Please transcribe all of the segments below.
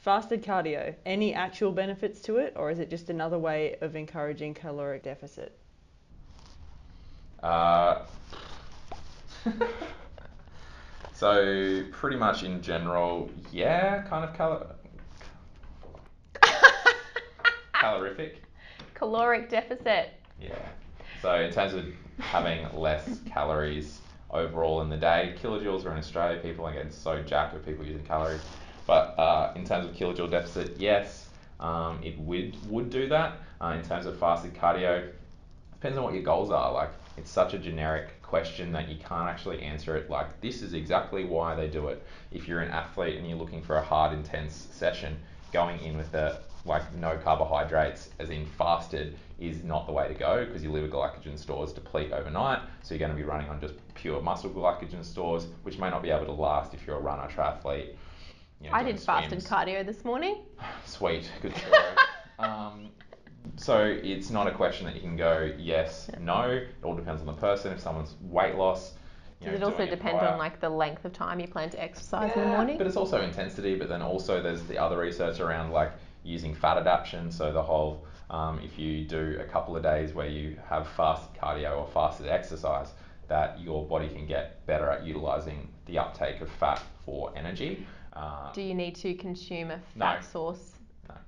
Fasted cardio, any actual benefits to it, or is it just another way of encouraging caloric deficit? So pretty much in general, yeah, kind of calorific. Caloric deficit. Yeah. So in terms of having less calories overall in the day, kilojoules are in Australia. People are getting so jacked with people using calories. But in terms of kilojoule deficit, yes, it would do that. In terms of fasted cardio, depends on what your goals are. Like, it's such a generic question that you can't actually answer it like this is exactly why they do it. If you're an athlete and you're looking for a hard, intense session, going in with no carbohydrates, as in fasted, is not the way to go, because your liver glycogen stores deplete overnight. So you're going to be running on just pure muscle glycogen stores, which may not be able to last if you're a runner, triathlete. I did fasted cardio this morning. Sweet, good story. So it's not a question that you can go yes, no. It all depends on the person. If someone's weight loss, Does it also depend on like the length of time you plan to exercise in the morning? But it's also intensity. But then also there's the other research around like using fat adaptation. So the whole if you do a couple of days where you have fasted cardio or fasted exercise, that your body can get better at utilizing the uptake of fat for energy. Do you need to consume a fat source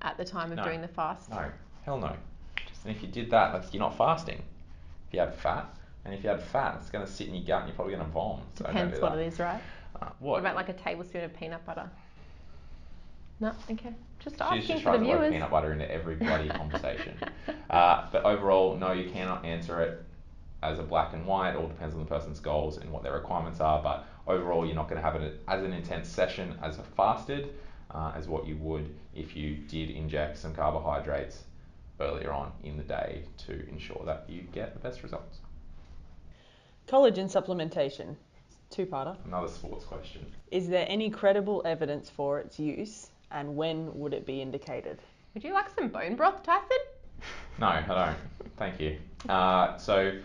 at the time of doing the fast? No, hell no. And if you did that, you're not fasting. If you had fat, it's going to sit in your gut and you're probably going to vom. So Depends what it is, right? What about like a tablespoon of peanut butter? No? Okay. Just asking for the tries to viewers. work peanut butter into every bloody conversation. But overall, no, you cannot answer it as a black and white. It all depends on the person's goals and what their requirements are. But overall, you're not going to have it as an intense session as a fasted as what you would if you did inject some carbohydrates earlier on in the day to ensure that you get the best results. Collagen supplementation. Two-parter. Another sports question. Is there any credible evidence for its use, and when would it be indicated? Would you like some bone broth, Tyson? No, I don't. Thank you. So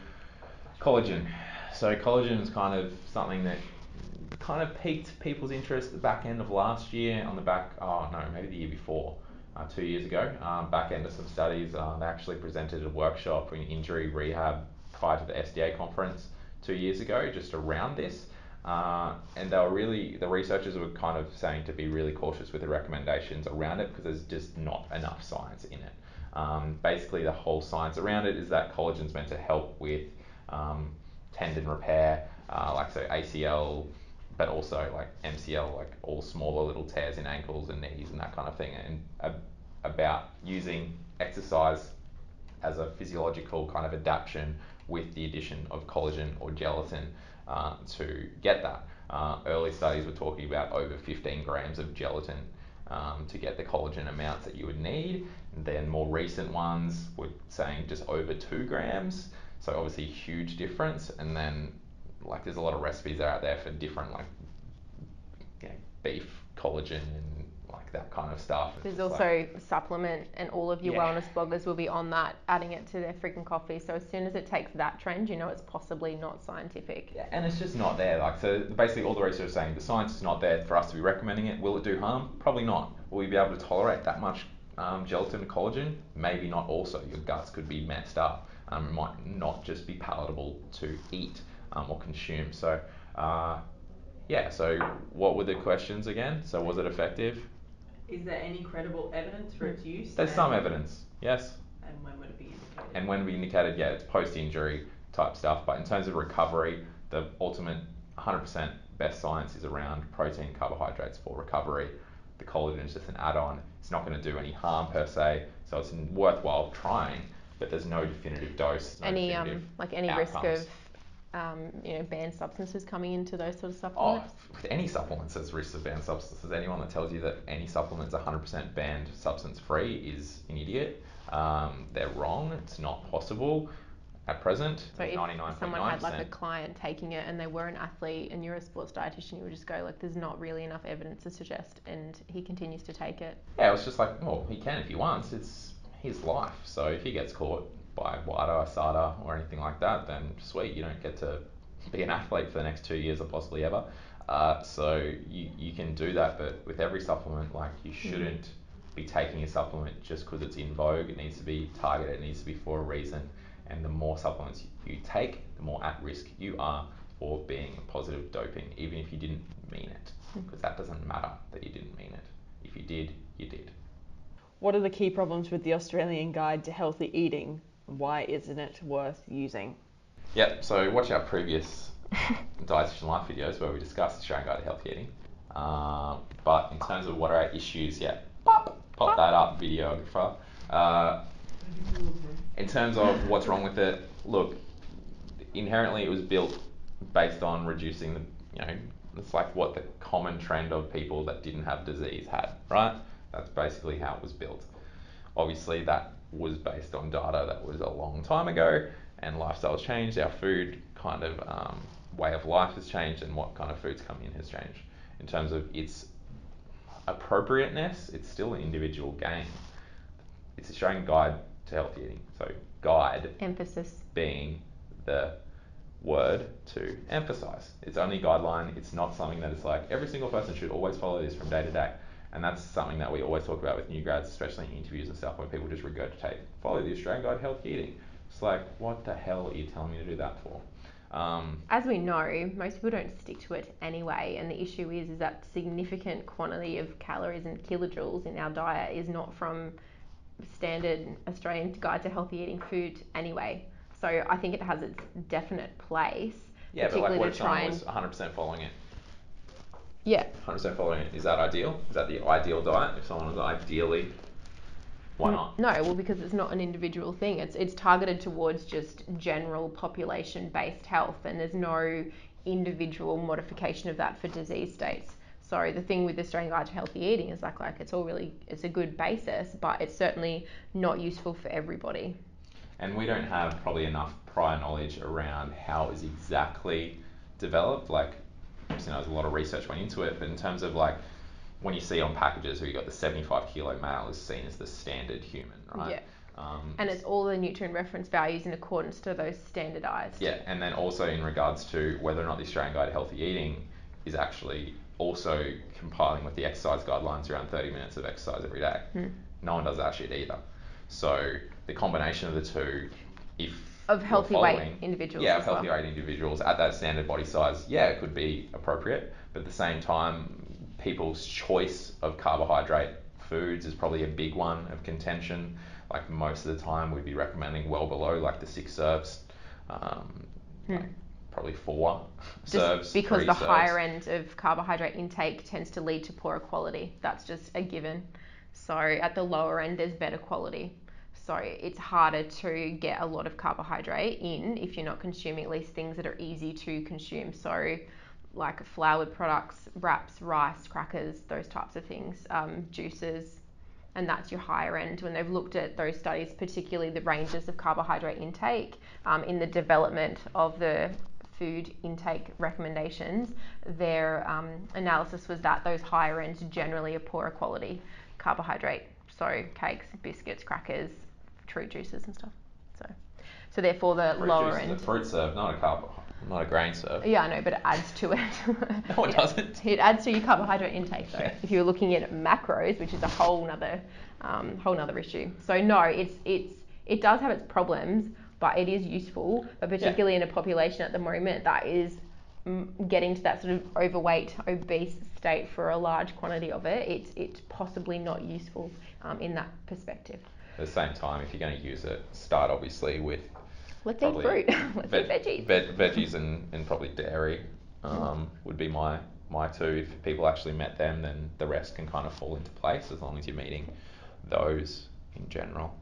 collagen. So collagen is kind of something that kind of piqued people's interest at the back end of last year maybe the year before, 2 years ago. Back end of some studies, they actually presented a workshop in injury rehab prior to the SDA conference 2 years ago, just around this. And the researchers were kind of saying to be really cautious with the recommendations around it because there's just not enough science in it. Basically, the whole science around it is that collagen's meant to help with tendon repair, so ACL, but also like MCL, like all smaller little tears in ankles and knees and that kind of thing, and about using exercise as a physiological kind of adaptation with the addition of collagen or gelatin to get that. Early studies were talking about over 15 grams of gelatin to get the collagen amounts that you would need. And then more recent ones were saying just over 2 grams. So obviously huge difference. And then there's a lot of recipes out there for different beef collagen and that kind of stuff. There's also a supplement, and all of your wellness bloggers will be on that, adding it to their freaking coffee. So as soon as it takes that trend, you know it's possibly not scientific. Yeah, and it's just not there. So basically all the research is saying the science is not there for us to be recommending it. Will it do harm? Probably not. Will we be able to tolerate that much gelatin and collagen? Maybe not also. Your guts could be messed up. It might not just be palatable to eat or consume. So so what were the questions again? So was it effective? Is there any credible evidence for its use? There's some evidence, yes. And when would it be indicated? And when we indicated, it's post-injury type stuff. But in terms of recovery, the ultimate 100% best science is around protein, carbohydrates for recovery. The collagen is just an add-on. It's not going to do any harm per se, so it's worthwhile trying. But there's no definitive dose. Any risk of banned substances coming into those sort of supplements? With any supplements, there's risks of banned substances. Anyone that tells you that any supplement's 100% banned substance free is an idiot. They're wrong. It's not possible at present. So if someone had a client taking it and they were an athlete and you're a sports dietitian, you would just go there's not really enough evidence to suggest, and he continues to take it. Yeah, it was just he can if he wants. It's his life. So if he gets caught by WADA, SADA or anything like that, then sweet, you don't get to be an athlete for the next 2 years or possibly ever. So you can do that, but with every supplement, like you shouldn't be taking a supplement just because it's in vogue. It needs to be targeted. It needs to be for a reason. And the more supplements you take, the more at risk you are for being positive doping, even if you didn't mean it, because that doesn't matter that you didn't mean it. If you did, you did. What are the key problems with the Australian Guide to Healthy Eating? Why isn't it worth using? Yep, so watch our previous Dietitian Life videos where we discussed the Australian Guide to Healthy Eating. But in terms of what are our issues, pop that up, videographer. In terms of what's wrong with it, look, inherently it was built based on reducing the, it's like what the common trend of people that didn't have disease had, right? That's basically how it was built. Obviously that was based on data that was a long time ago, and lifestyle's changed, our food kind of way of life has changed, and what kind of foods come in has changed. In terms of its appropriateness, it's still an individual game. It's a Australian Guide to Healthy Eating. So guide emphasis being the word to emphasize. It's only guideline. It's not something that is like every single person should always follow this from day to day. And that's something that we always talk about with new grads, especially in interviews and stuff, when people just regurgitate, follow the Australian Guide to Healthy Eating. It's like, what the hell are you telling me to do that for? As we know, most people don't stick to it anyway, and the issue is that significant quantity of calories and kilojoules in our diet is not from standard Australian Guide to Healthy Eating food anyway. So I think it has its definite place. Yeah, but like what if someone was 100% following it? Yeah. 100% following it. Is that ideal? Is that the ideal diet? If someone was ideally, why not? No, well, because it's not an individual thing. It's targeted towards just general population-based health, and there's no individual modification of that for disease states. So the thing with the Australian Guide to Healthy Eating is like it's a good basis, but it's certainly not useful for everybody. And we don't have probably enough prior knowledge around how it is exactly developed. Like, there's a lot of research went into it, but in terms of like when you see on packages where you got the 75 kilo male is seen as the standard human, right? Yeah. And it's all the nutrient reference values in accordance to those standardised. Yeah, and then also in regards to whether or not the Australian Guide to Healthy Eating is actually also compiling with the exercise guidelines around 30 minutes of exercise every day. No one does that shit either. So the combination of the two, if of healthy weight individuals. Yeah, of healthy weight individuals at that standard body size, yeah, it could be appropriate. But at the same time, people's choice of carbohydrate foods is probably a big one of contention. Like most of the time, we'd be recommending well below like the 6 serves, like probably 4 serves. Just because 3 the serves. higher end of carbohydrate intake tends to lead to poorer quality. That's just a given. So at the lower end, there's better quality. So it's harder to get a lot of carbohydrate in if you're not consuming at least things that are easy to consume. So like floured products, wraps, rice, crackers, those types of things, juices, and that's your higher end. When they've looked at those studies, particularly the ranges of carbohydrate intake in the development of the food intake recommendations, their analysis was that those higher ends generally are poorer quality carbohydrate. So cakes, biscuits, crackers, fruit juices and stuff. So therefore the fruit lower juice end. Is a fruit serve, not a grain serve. Yeah, I know, but it adds to it. No, it doesn't. It adds to your carbohydrate intake. So if you're looking at macros, which is a whole nother issue. So no, it does have its problems, but it is useful. But particularly in a population at the moment that is getting to that sort of overweight, obese state for a large quantity of it, it's possibly not useful in that perspective. At the same time, if you're going to use it, start obviously with let's eat fruit, let's eat veggies. Veggies and probably dairy would be my two. If people actually met them, then the rest can kind of fall into place as long as you're meeting those in general,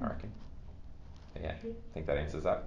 I reckon. Yeah, I think that answers that.